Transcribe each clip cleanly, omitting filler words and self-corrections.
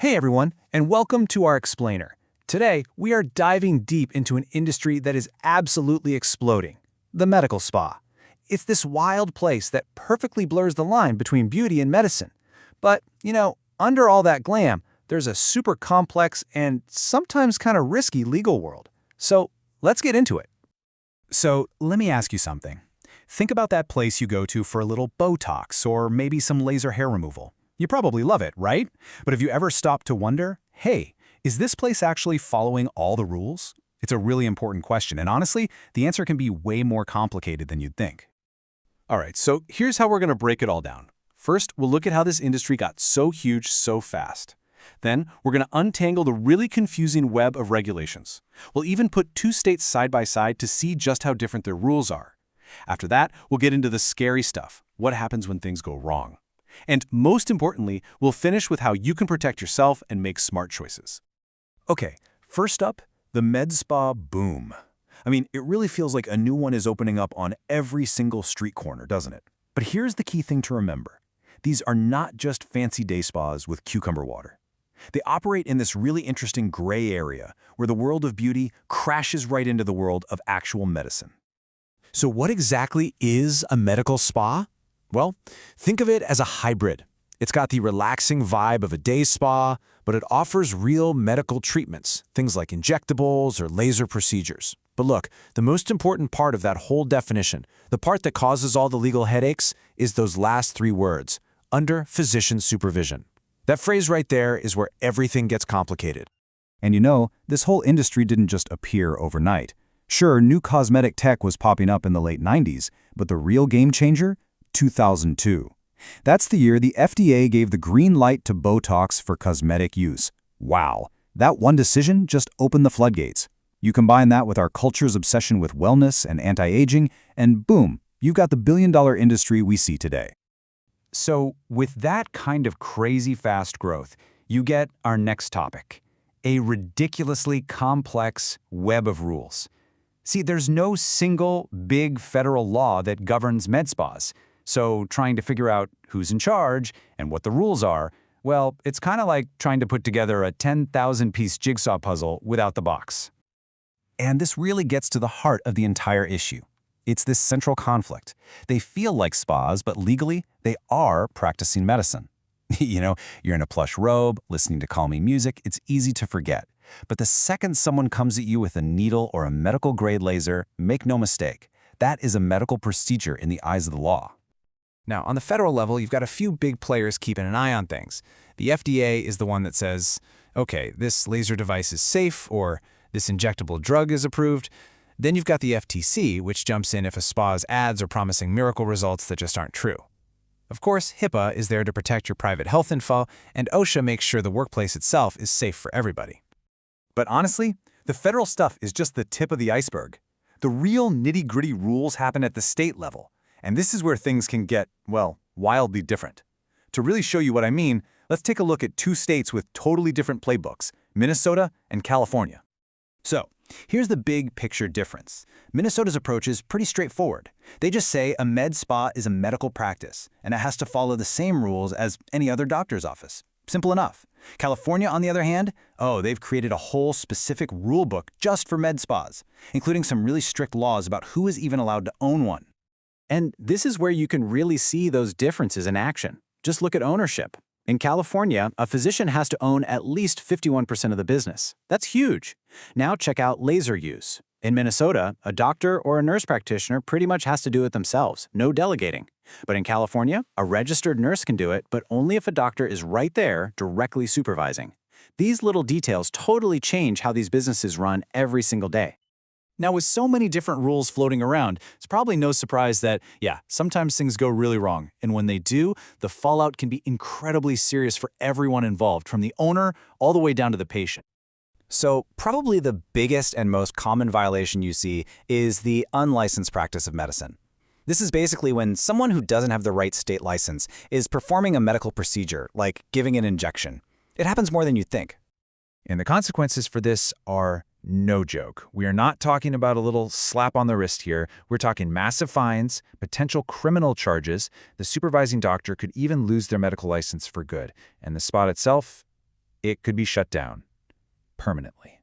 Hey everyone, and welcome to our explainer. Today, we are diving deep into an industry that is absolutely exploding, the medical spa. It's this wild place that perfectly blurs the line between beauty and medicine. But, under all that glam, there's a super complex and sometimes kind of risky legal world. So, let's get into it. So, let me ask you something. Think about that place you go to for a little Botox or maybe some laser hair removal. You probably love it, right? But have you ever stopped to wonder, hey, is this place actually following all the rules? It's a really important question, and honestly, the answer can be way more complicated than you'd think. All right, so here's how we're going to break it all down. First, we'll look at how this industry got so huge so fast. Then, we're going to untangle the really confusing web of regulations. We'll even put two states side by side to see just how different their rules are. After that, we'll get into the scary stuff, what happens when things go wrong. And most importantly, we'll finish with how you can protect yourself and make smart choices. Okay, first up, the med spa boom. I mean, it really feels like a new one is opening up on every single street corner, doesn't it? But here's the key thing to remember. These are not just fancy day spas with cucumber water. They operate in this really interesting gray area where the world of beauty crashes right into the world of actual medicine. So what exactly is a medical spa? Well, think of it as a hybrid. It's got the relaxing vibe of a day spa, but it offers real medical treatments, things like injectables or laser procedures. But look, the most important part of that whole definition, the part that causes all the legal headaches, is those last three words, under physician supervision. That phrase right there is where everything gets complicated. And this whole industry didn't just appear overnight. Sure, new cosmetic tech was popping up in the late 90s, but the real game changer? 2002. That's the year the FDA gave the green light to Botox for cosmetic use. Wow, that one decision just opened the floodgates. You combine that with our culture's obsession with wellness and anti-aging, and boom, you've got the billion-dollar industry we see today. So, with that kind of crazy fast growth, you get our next topic, a ridiculously complex web of rules. See, there's no single big federal law that governs med spas. So trying to figure out who's in charge and what the rules are, well, it's kind of like trying to put together a 10,000-piece jigsaw puzzle without the box. And this really gets to the heart of the entire issue. It's this central conflict. They feel like spas, but legally, they are practicing medicine. You're in a plush robe, listening to calming music, it's easy to forget. But the second someone comes at you with a needle or a medical-grade laser, make no mistake, that is a medical procedure in the eyes of the law. Now, on the federal level, you've got a few big players keeping an eye on things. The FDA is the one that says, okay, this laser device is safe, or this injectable drug is approved. Then you've got the FTC, which jumps in if a spa's ads are promising miracle results that just aren't true. Of course, HIPAA is there to protect your private health info, and OSHA makes sure the workplace itself is safe for everybody. But honestly, the federal stuff is just the tip of the iceberg. The real nitty-gritty rules happen at the state level. And this is where things can get, wildly different. To really show you what I mean, let's take a look at two states with totally different playbooks, Minnesota and California. So, here's the big picture difference. Minnesota's approach is pretty straightforward. They just say a med spa is a medical practice, and it has to follow the same rules as any other doctor's office. Simple enough. California, on the other hand, they've created a whole specific rule book just for med spas, including some really strict laws about who is even allowed to own one. And this is where you can really see those differences in action. Just look at ownership. In California, a physician has to own at least 51% of the business. That's huge. Now check out laser use. In Minnesota, a doctor or a nurse practitioner pretty much has to do it themselves, no delegating. But in California, a registered nurse can do it, but only if a doctor is right there directly supervising. These little details totally change how these businesses run every single day. Now, with so many different rules floating around, it's probably no surprise that, sometimes things go really wrong. And when they do, the fallout can be incredibly serious for everyone involved, from the owner all the way down to the patient. So probably the biggest and most common violation you see is the unlicensed practice of medicine. This is basically when someone who doesn't have the right state license is performing a medical procedure, like giving an injection. It happens more than you think. And the consequences for this are no joke. We are not talking about a little slap on the wrist here. We're talking massive fines, potential criminal charges. The supervising doctor could even lose their medical license for good. And the spot itself, it could be shut down permanently.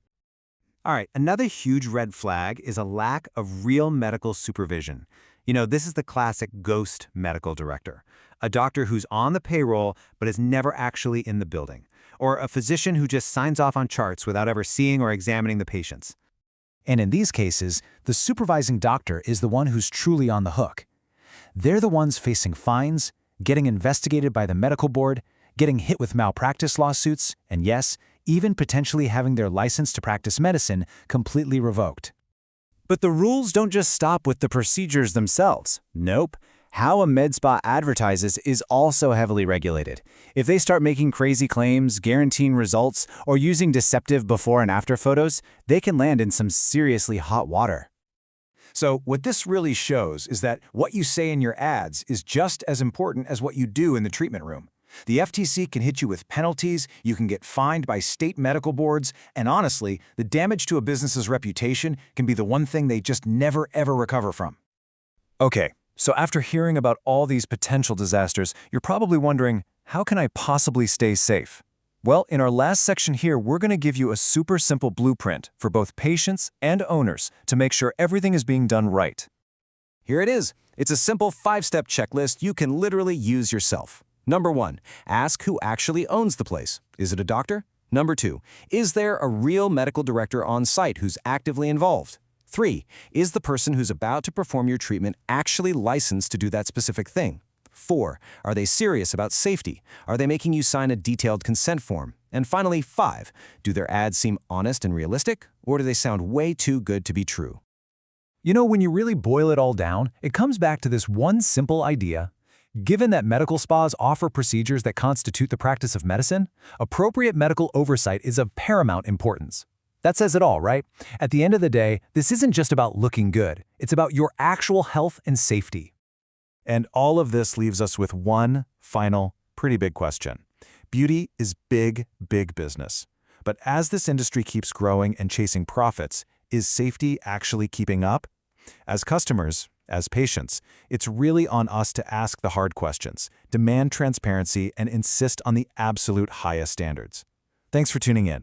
All right, another huge red flag is a lack of real medical supervision. This is the classic ghost medical director, a doctor who's on the payroll but is never actually in the building, or a physician who just signs off on charts without ever seeing or examining the patients. And in these cases, the supervising doctor is the one who's truly on the hook. They're the ones facing fines, getting investigated by the medical board, getting hit with malpractice lawsuits, and yes, even potentially having their license to practice medicine completely revoked. But the rules don't just stop with the procedures themselves. Nope. How a med spa advertises is also heavily regulated. If they start making crazy claims, guaranteeing results, or using deceptive before and after photos, they can land in some seriously hot water. So what this really shows is that what you say in your ads is just as important as what you do in the treatment room. The FTC can hit you with penalties, you can get fined by state medical boards, and honestly, the damage to a business's reputation can be the one thing they just never ever recover from. Okay, so after hearing about all these potential disasters, you're probably wondering, how can I possibly stay safe? Well, in our last section here, we're going to give you a super simple blueprint for both patients and owners to make sure everything is being done right. Here it is. It's a simple 5-step checklist you can literally use yourself. Number 1, ask who actually owns the place. Is it a doctor? Number 2, is there a real medical director on site who's actively involved? 3, is the person who's about to perform your treatment actually licensed to do that specific thing? 4, are they serious about safety? Are they making you sign a detailed consent form? And finally, 5, do their ads seem honest and realistic, or do they sound way too good to be true? When you really boil it all down, it comes back to this one simple idea. Given that medical spas offer procedures that constitute the practice of medicine, appropriate medical oversight is of paramount importance. That says it all, right? At the end of the day, this isn't just about looking good. It's about your actual health and safety. And all of this leaves us with one final, pretty big question. Beauty is big, big business. But as this industry keeps growing and chasing profits, is safety actually keeping up? As customers, as patients, it's really on us to ask the hard questions, demand transparency, and insist on the absolute highest standards. Thanks for tuning in.